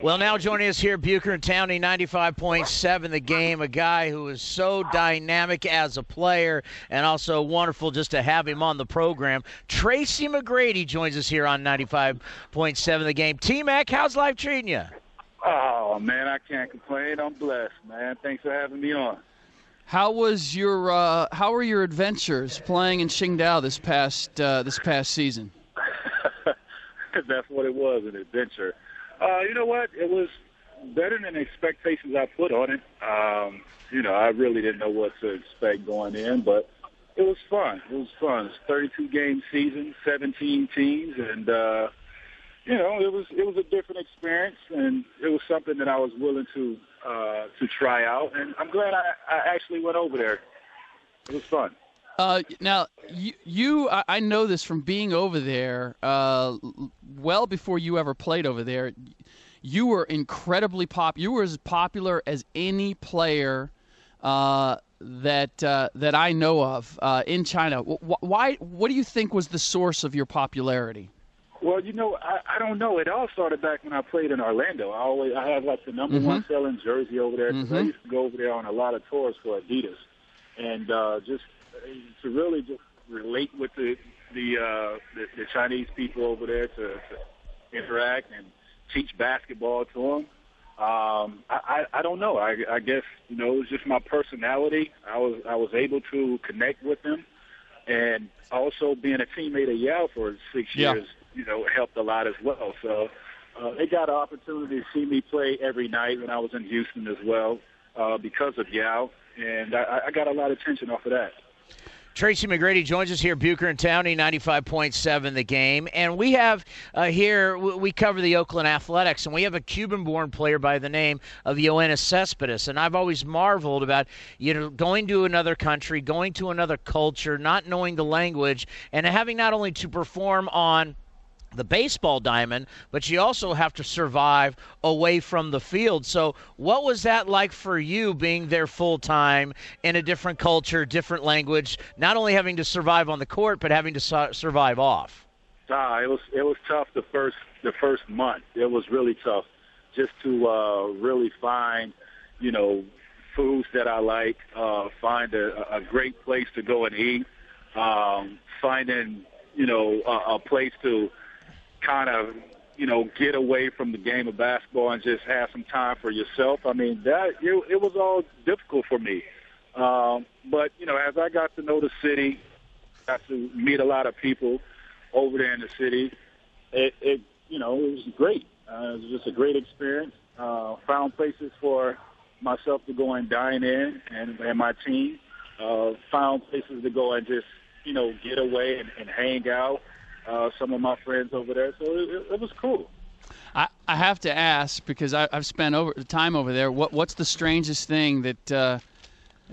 Well, now joining us here, Bucher and Towny, 95.7 The Game, a guy who is so dynamic as a player and also wonderful just to have him on the program. Tracy McGrady joins us here on 95.7 The Game. T-Mac, how's life treating you? Oh, man, I can't complain. I'm blessed, man. Thanks for having me on. How were your adventures playing in Qingdao this past season? That's what it was, an adventure. You know what? It was better than the expectations I put on it. I really didn't know what to expect going in, but it was fun. It's a 32-game season, 17 teams, and it was a different experience, and it was something that I was willing to try out, and I'm glad I actually went over there. It was fun. Now, I know this from being over there. Well before you ever played over there, you were incredibly popular. You were as popular as any player that I know of in China. Why? What do you think was the source of your popularity? Well, I don't know. It all started back when I played in Orlando. I had like the number one selling jersey over there because I used to go over there on a lot of tours for Adidas, and just to really just relate with the Chinese people over there, to interact and teach basketball to them. I don't know. I guess it was just my personality. I was able to connect with them, and also being a teammate of Yao for 6 years, helped a lot as well. So they got an opportunity to see me play every night when I was in Houston as well because of Yao, and I got a lot of attention off of that. Tracy McGrady joins us here, Bucher and Towny, 95.7 The Game. And we have here, we cover the Oakland Athletics, and we have a Cuban-born player by the name of Yoenis Cespedes. And I've always marveled about, going to another country, going to another culture, not knowing the language, and having not only to perform on the baseball diamond, but you also have to survive away from the field. So what was that like for you, being there full-time in a different culture, different language, not only having to survive on the court, but having to survive off? It was tough the first month. It was really tough just to really find, foods that I like, find a great place to go and eat, finding, a place to kind of, get away from the game of basketball and just have some time for yourself. I mean, it was all difficult for me. But, as I got to know the city, got to meet a lot of people over there in the city, it was great. It was just a great experience. Found places for myself to go and dine in and my team. Found places to go and just, get away and hang out. Some of my friends over there, so it was cool. I have to ask, because I've spent time over there. What's the strangest thing the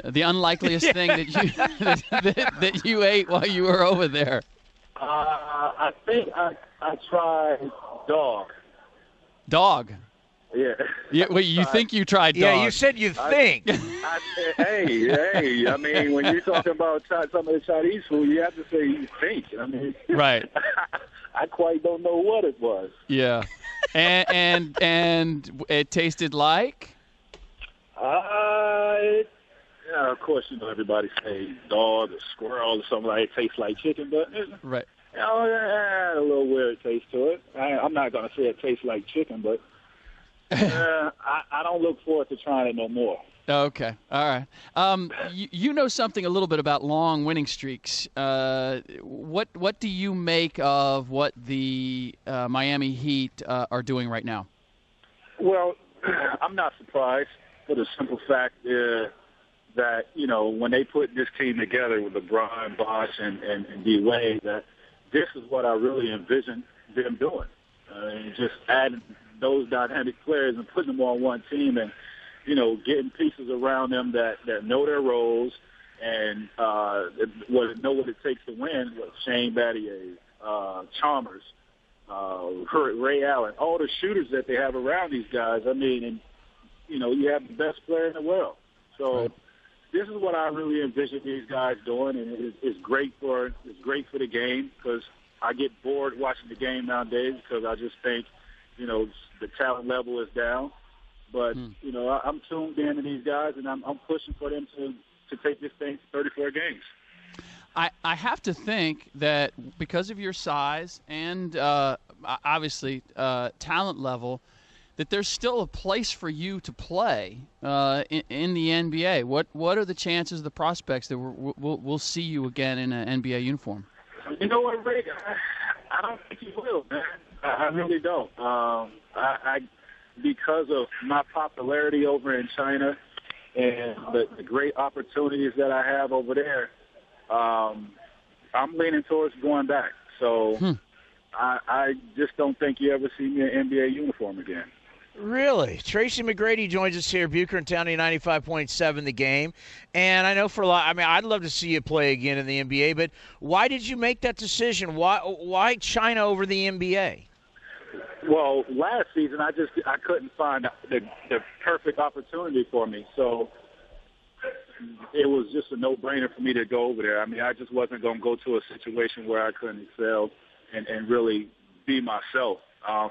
unlikeliest thing that you ate while you were over there? I think I tried dog. Dog. Yeah. Well, you think you tried dog? Yeah, you said you think. I said, hey. I mean, when you're talking about some of the Chinese food, you have to say you think. I mean, right. I quite don't know what it was. Yeah, and it tasted like. Of course, everybody say dog or squirrel or something like it tastes like chicken, but right. It had a little weird taste to it. I'm not gonna say it tastes like chicken, but. I don't look forward to trying it no more. Okay, all right. You know something a little bit about long winning streaks. What do you make of what the Miami Heat are doing right now? Well, I'm not surprised for the simple fact that when they put this team together with LeBron, Bosh, and D-Wade, that this is what I really envisioned them doing. Just adding those dynamic players and putting them on one team and, getting pieces around them that know their roles and know what it takes to win. Shane Battier, Chalmers, Ray Allen, all the shooters that they have around these guys. I mean, and, you have the best player in the world. So this is what I really envision these guys doing, and it's great for the game because I get bored watching the game nowadays because I just think, the talent level is down. But, I'm tuned in to these guys, and I'm pushing for them to take this thing to 34 games. I have to think that because of your size and obviously talent level, that there's still a place for you to play in the NBA. What are the chances, the prospects that we'll see you again in an NBA uniform? You know what, Rick? I don't think you will, man. I really don't. I because of my popularity over in China and the great opportunities that I have over there, I'm leaning towards going back. So I just don't think you ever see me in an NBA uniform again. Really? Tracy McGrady joins us here, Bucher and Towny 95.7 The Game. And I know for a lot, I'd love to see you play again in the NBA, but why did you make that decision? Why China over the NBA? Well, last season I couldn't find the perfect opportunity for me. So it was just a no-brainer for me to go over there. I just wasn't going to go to a situation where I couldn't excel and really be myself.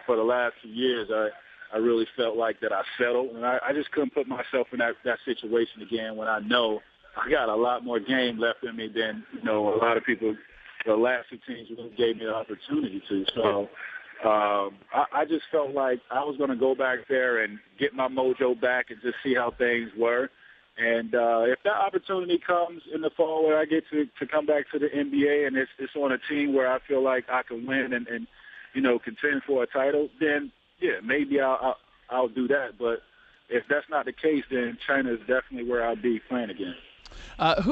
For the last few years, I really felt like that I settled, and I just couldn't put myself in that situation again when I know I got a lot more game left in me than, a lot of people, the last two teams really gave me the opportunity to. So I just felt like I was going to go back there and get my mojo back and just see how things were. And if that opportunity comes in the fall where I get to come back to the NBA and it's on a team where I feel like I can win and contend for a title, then yeah, maybe I'll do that. But if that's not the case, then China is definitely where I'll be playing again.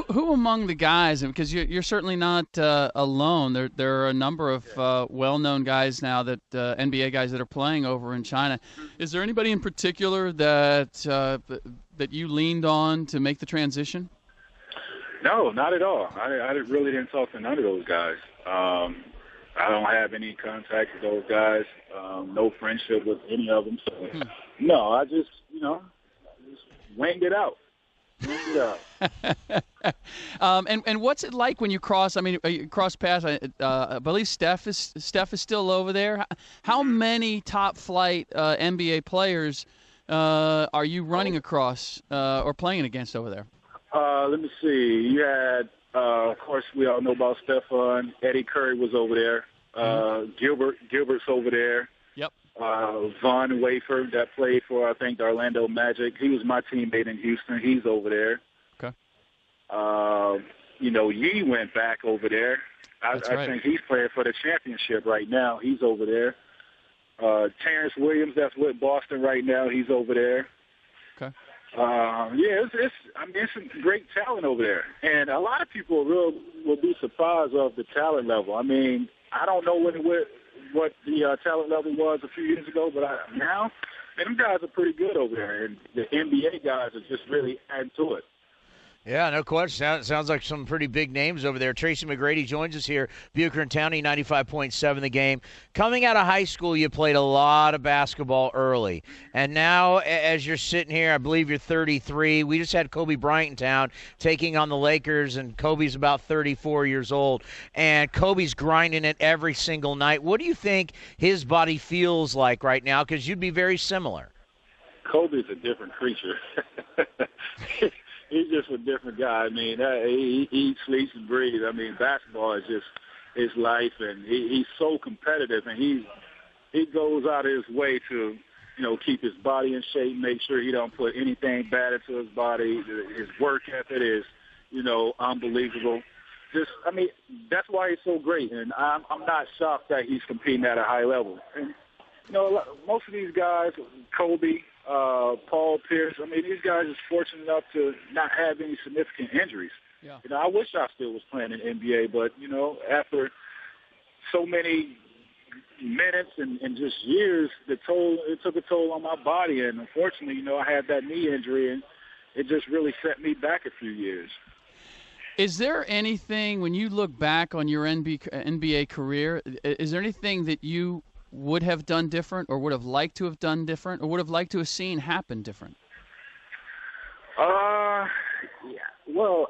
Who among the guys, because you're certainly not alone, there are a number of well-known guys now, that NBA guys that are playing over in China. Is there anybody in particular that you leaned on to make the transition? No, not at all. I really didn't talk to none of those guys. I don't have any contact with those guys, no friendship with any of them. So, no, I just winged it out. And what's it like when you cross? You cross paths. I believe Steph is still over there. How many top flight NBA players are you running across or playing against over there? Let me see. You had, of course, we all know about Stephon. Eddie Curry was over there. Gilbert's over there. Yep. Von Wafer that played for, I think, the Orlando Magic. He was my teammate in Houston. He's over there. Okay. Yee went back over there. I think he's playing for the championship right now. He's over there. Terrence Williams, that's with Boston right now. He's over there. Okay. It's some great talent over there, and a lot of people will be surprised of the talent level. I don't know what the talent level was a few years ago, but now, them guys are pretty good over there, and the NBA guys are just really adding to it. Yeah, no question. Sounds like some pretty big names over there. Tracy McGrady joins us here, Bucher and Towny, 95.7 The Game. Coming out of high school, you played a lot of basketball early. And now, as you're sitting here, I believe you're 33. We just had Kobe Bryant in town taking on the Lakers, and Kobe's about 34 years old. And Kobe's grinding it every single night. What do you think his body feels like right now? Because you'd be very similar. Kobe's a different creature. He's just a different guy. He eats, sleeps, and breathes. Basketball is just his life, and he's so competitive, and he goes out of his way to, keep his body in shape, make sure he don't put anything bad into his body. His work ethic is, unbelievable. That's why he's so great, and I'm not shocked that he's competing at a high level. And, most of these guys, Kobe, Paul Pierce, these guys are fortunate enough to not have any significant injuries. Yeah. I wish I still was playing in the NBA, but, after so many minutes and just years, it took a toll on my body. And unfortunately, I had that knee injury, and it just really set me back a few years. Is there anything, when you look back on your NBA career, is there anything that you would have done different, or would have liked to have done different, or would have liked to have seen happen different? Yeah. Well,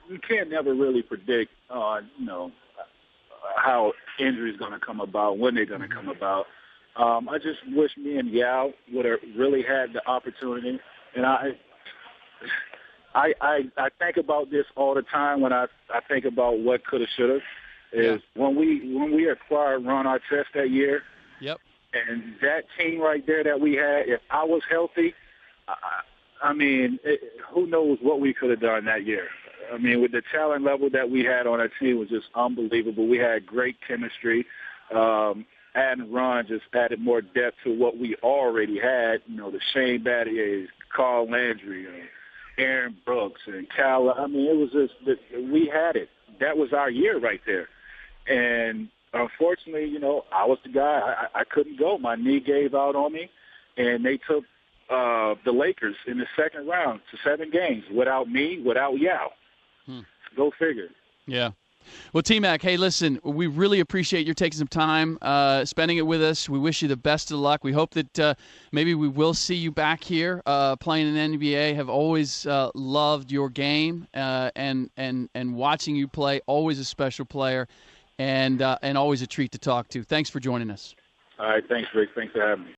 you can't never really predict, how injury is going to come about, when they're going to come about. I just wish me and Yao would have really had the opportunity. And I think about this all the time when I think about what could have, should have. Is when we acquired Ron Artest that year. Yep. And that team right there that we had, if I was healthy, I mean, who knows what we could have done that year. I mean, with the talent level that we had on our team was just unbelievable. We had great chemistry. Adding Ron just added more depth to what we already had. You know, the Shane Battiers, Carl Landry, Aaron Brooks, and Cal. I mean, it was just we had it. That was our year right there. And unfortunately, you know, I was the guy. I couldn't go. My knee gave out on me, and they took the Lakers in the second round to 7 games without me, without Yao. Go figure. Yeah. Well, T-Mac, hey, listen, we really appreciate your taking some time, spending it with us. We wish you the best of luck. We hope that maybe we will see you back here playing in the NBA. Have always loved your game and watching you play. Always a special player and always a treat to talk to. Thanks for joining us. All right. Thanks, Rick. Thanks for having me.